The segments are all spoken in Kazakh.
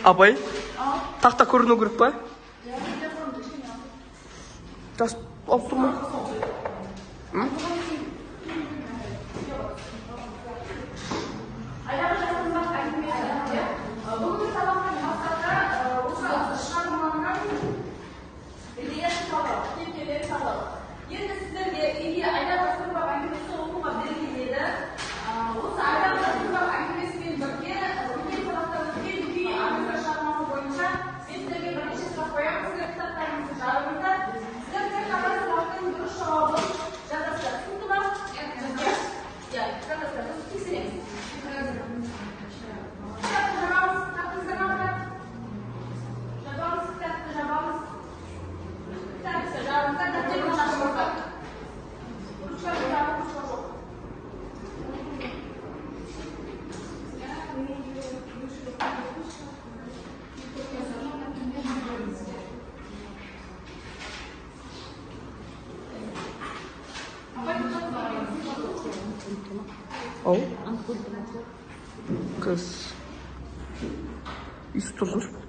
Апай, тақта көріну керек па? Тас алып тұрма? Ау? Қыз үй тұрғыш болды.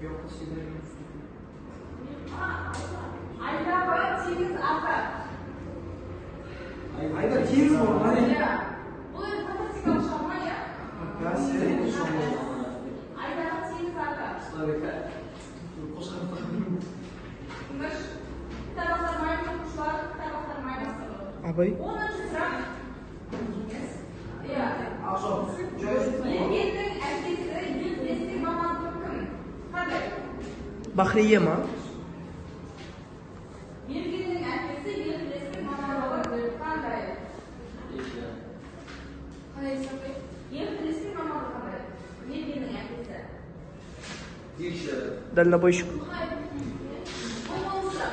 Ayda 8 ata. Ayda 8 var. Iya. Bu matematikal şama ya. Ya sen şama. Ayda 8 ata. Mas kita bakal main kuşlar, kita bakal main masalah. Abay. 10. sıra. Iya. Akşam. Yengenin erkekleri yıl destek mamanlığı kim? Hadi. Bahriye mi? Yengenin erkekleri yıl destek mamanlığı kanday. Hadi sabır. Yıl destek mamanlığı kanday. Yengenin erkekleri. Дальнобойщик. 10. sıra.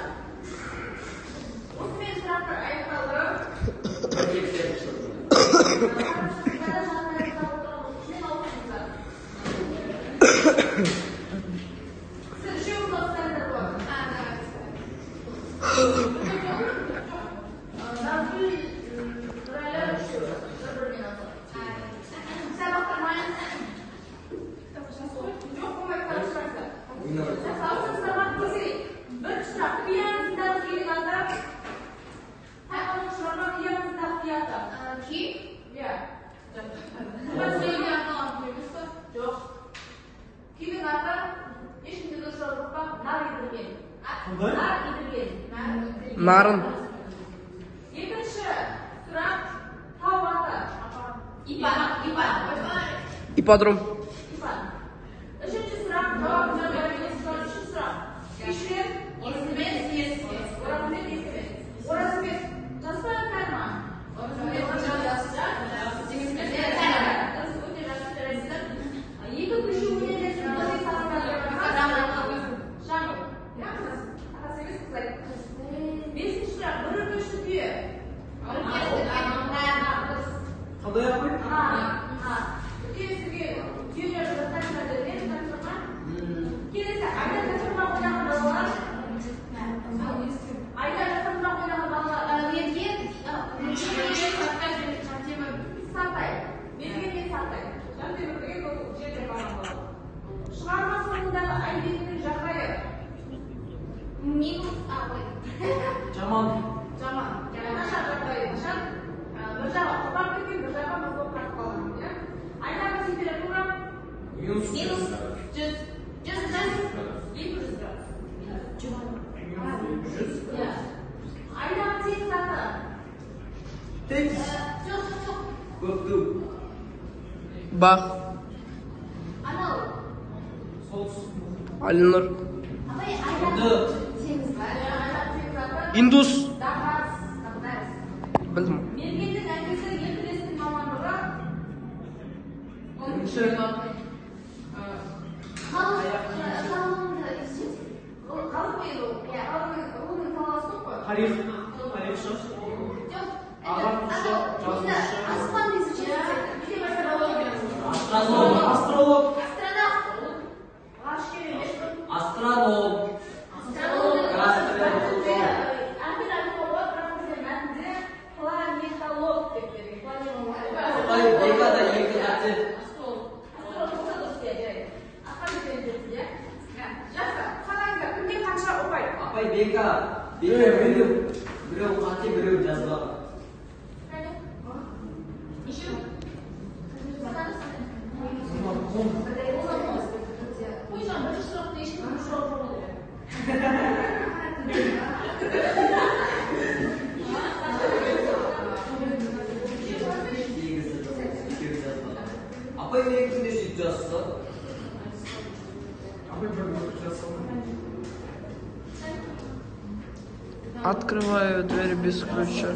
Osman sıra ayakları. Нарын. Екінші сұрақ тау аты. Ипподром. Үшінші сұрақ тау аты. Үшінші сұрақ. Күйшілер оразымет есімет. Оразымет жасты қарма. Екі күші өнердесін қандай сағындады. Жаңыл. Бесінші сұрақ бір күшті күйе. Қандай yapmayın? Келесі түйелер жастарында берген тапсырма. Келесі айда жасырма ойнаған балалар. Айда жасырма ойнаған балалар. Сартай. Мезгенмен сартай. Жантемірдегі бұл жерде барған балалар. Шығарма соңындағы ай бетінің жағдайы. Жаман. Жаман. Нашар жағдайы. Нашар. Бір жағы құлап кеткен, бір жағы мұздап қатып қалған. Айдағы температура Минус. 200 градус. Айдағы тек заты. Текс. Жоқ. Көктем. Бах. Анау. Солтүстік. Алинур. Құды. Индус. Дағдарыс. Білдім. Мергеннің әкесі ертілестің мамандығы. Бірінші. Халық мейді ол. Оның таласы ғой. Тарих. Тарихшы. Ағартушы. Жазушы. Астроном. Астролог. Астроном. Апай бека. Біреу қате, біреу жазбаған. Апай негізінде сөйтіп жазды. Апай бір жазды. Открываю дверь без ключа.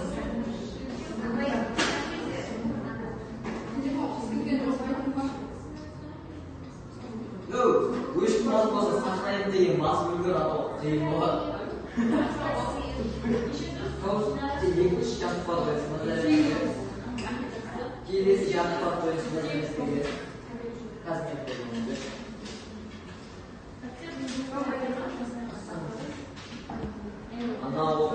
Өшіп мазбасы сақтайын деген басып үлгір атау деген болады. Екінші жатып бар қойсын. Келесі жатып бар қойсын. Анау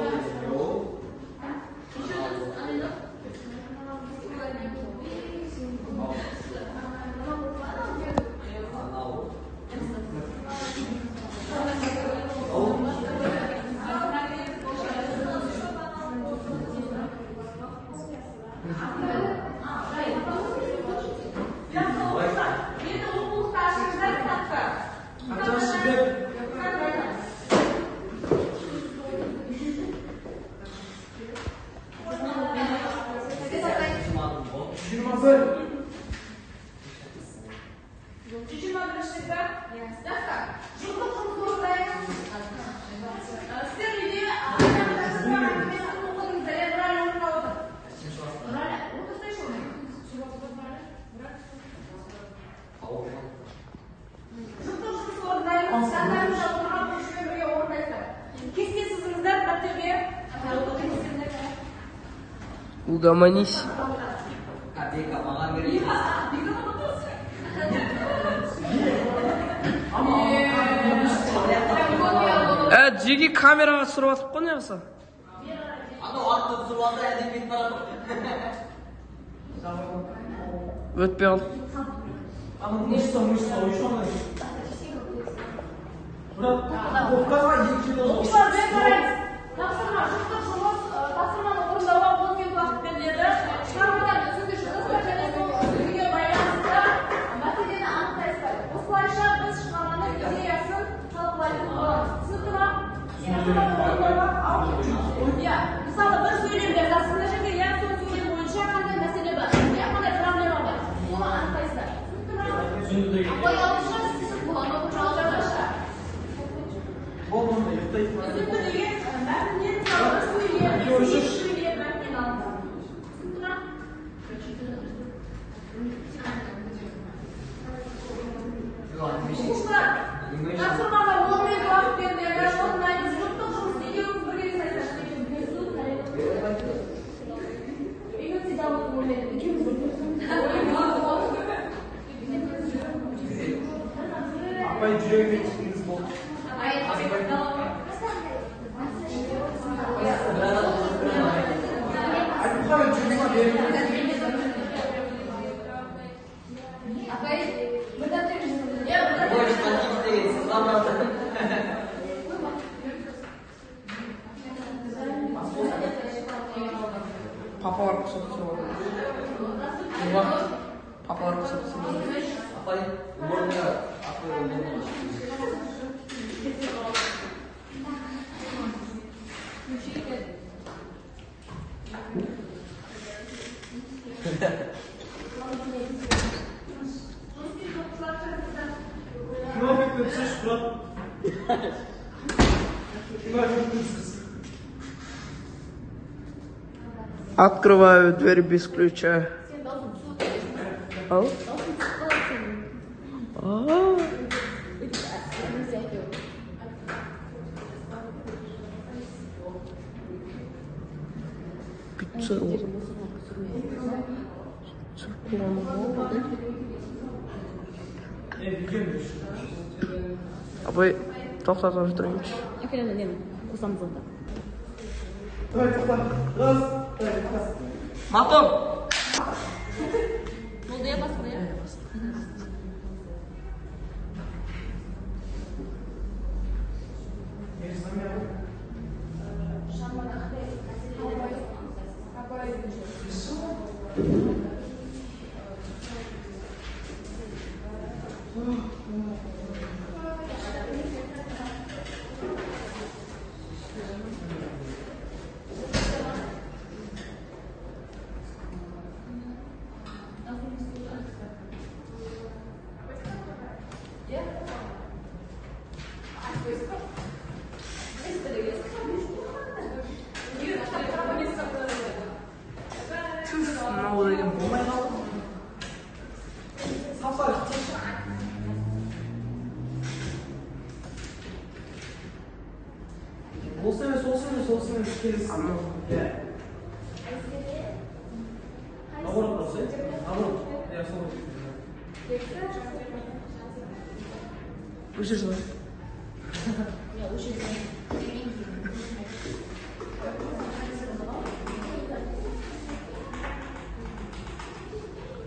Угомонись. Жеге камераға түсіріп атып қой, не қылса? Ана уақытты түсіріп алса әдеп кетіп барады. Өтпей қалды. Тапсырманы орындауға 10 минут уақыт беріледі. Шығармадан үзінді шығыңыздар және сол үзіндіге байланысты мәселені анықтайсыздар. Осылайша біз шығарманың идеясын талқылайтын боламыз. Түсінікті ме? Мысалы, бір сөйлем жазасыз, мына жерде иә сол сөйлем бойынша қандай мәселе бар, иә қандай проблема бар, соны анықтайсыздар. Түсінікті ме? Апай алғышқа сіз болады, бұл жауаптарда Түсінікті деген мәтіннен мысалы сөйлем, сөйлем мәтіннен алынды. Түсінікті ме? Оқушылар, тапсырмаға 10 минут уақыт беріледі. Оның айыз жұптық жұмыс екеуіңіз бірге жасайсыздар. Апай жүрегіме тигізіңіз болды. Айтқаны жұмысқа беріңіз. Папалар құсап түсіріп. Папалар құсап түсіріп. Апай, орнына апай орнына. Открываю дверь без ключа. Ау? Абай, тоқтатып тұрайыншы. Әкелемін, нені? Қосамыз онда. Давай, тоқта. Раз, давай, тоқта. Мотор! Болды, я басылды, я? Мынау деген болмай қалды. Осы емес, келесі. Иә. Наоборот болса, наоборот. Иә, солай. Өшір жылы.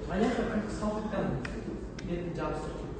Аяққа кіріп салдықтан бетін жабыстырып кетті.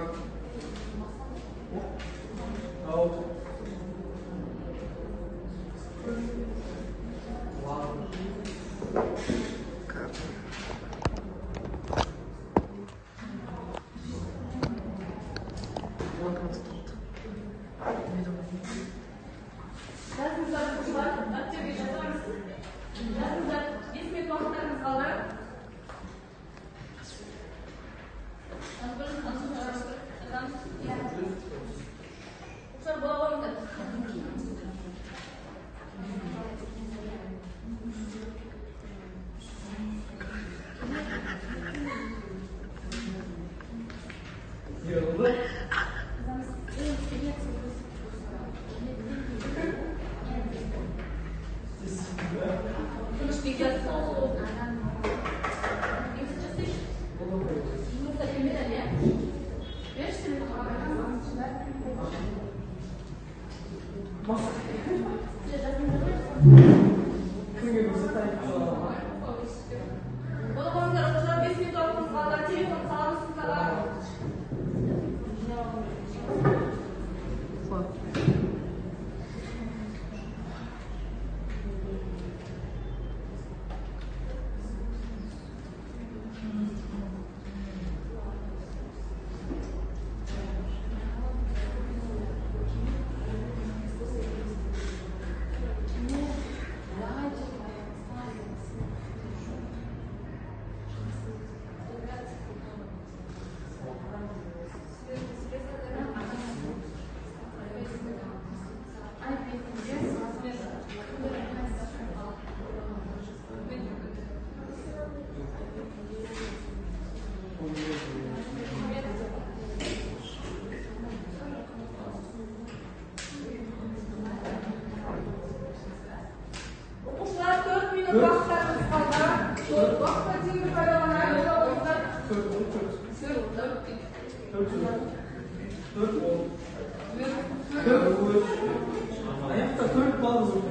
Backup. Out. Жазыңыздар, қыздар, дәптерге жазамыз. Жазыңыздар, 5 минут уақыттарыңыз қалды. Оқушылар, бола қойыңыздар. Тыныш бекер. Кімге көрсетейін? Бола қойыңыздар, оқушылар, 5 минут уақытыңыз қалды. Телефон саламыз сіздерге. Оқушылар, 4 минут уақыттарыңыз қалды. 4 уақытқа дейін пайдаланайық. Аяқта 4 балл отыр.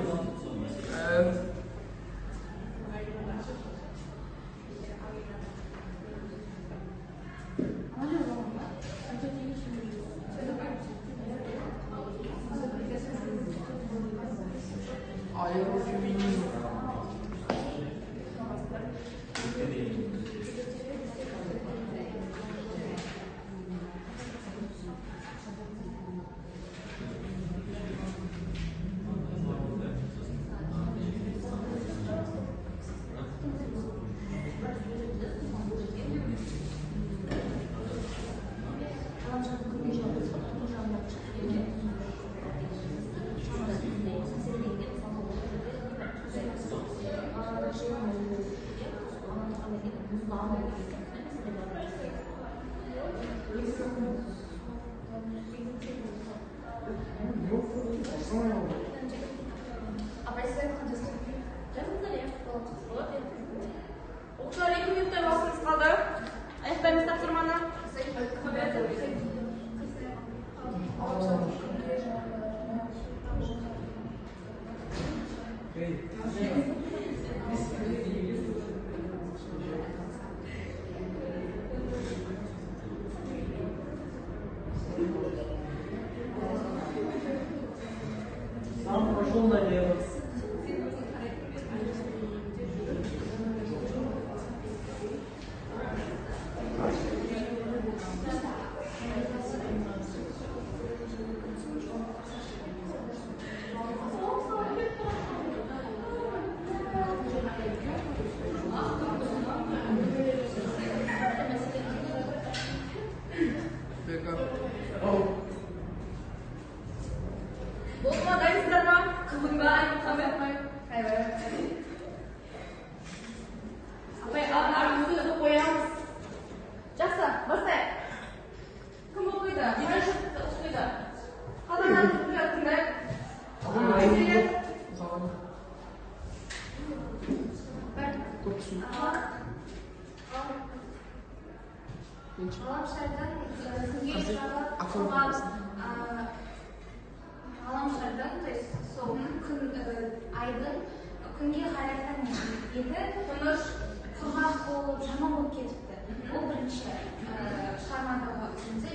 Оқушылар, 2 минуттай уақытыңыз қалды. Аяқтаймыз тапсырманы. Сам пошел налево. Болма, дайынсыздар ма? Қылыңға апай, сөзді қоямыз. Жақсы, бастайық. Кім оқиды? Оқиды. Қалданатын бұқыра тыңдайық. Ғаламшардан күнге ғаламшардан, то есть сол айдың күнге қарайтын еді, тыныш, құрғақ болып, жаман болып кетіпті. Ол бірінші шығармадағы өзімізде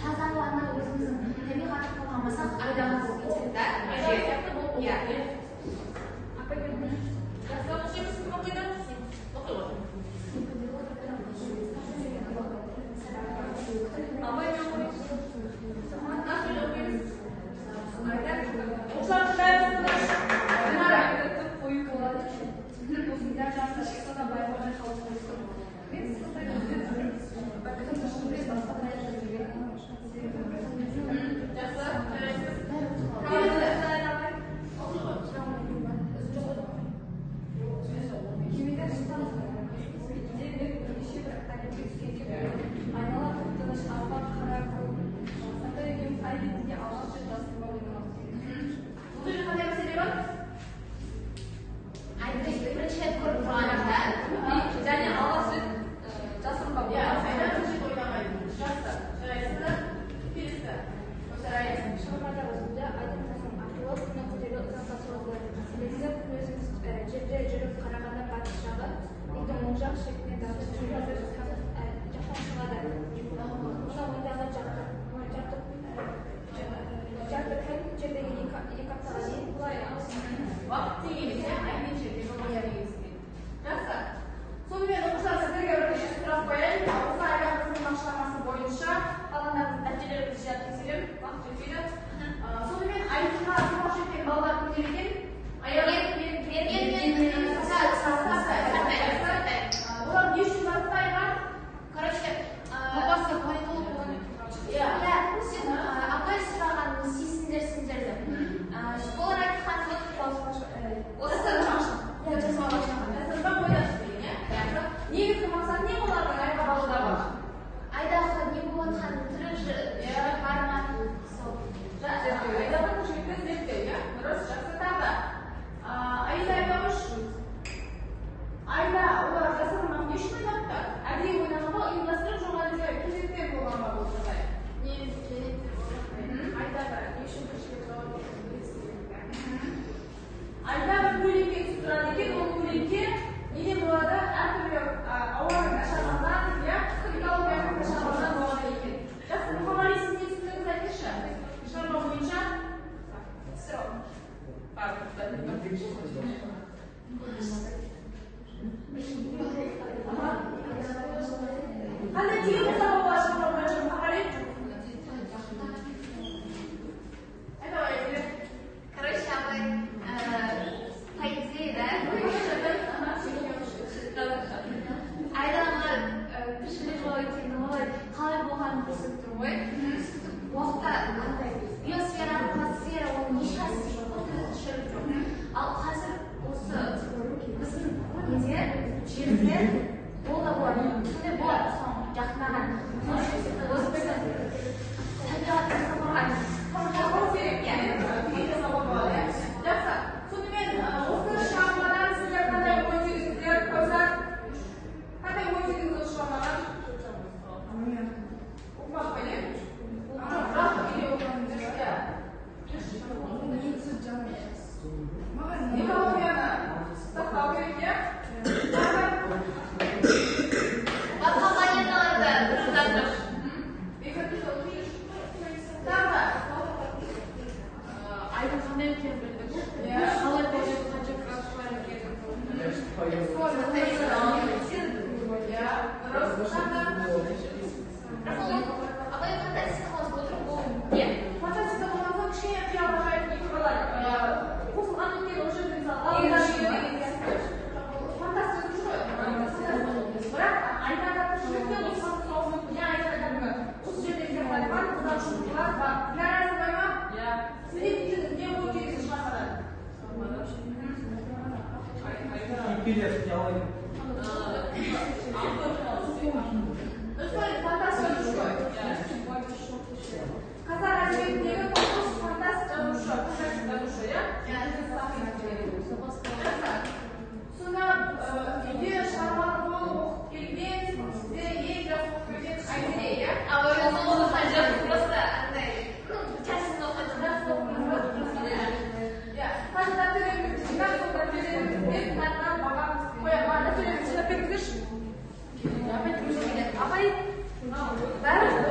тазалана өзіміздің табиғатты қаламасақ айдана болып кетеді да Iya. Apa itu? Kalau sih apa itu? Oke. Apa itu? Apa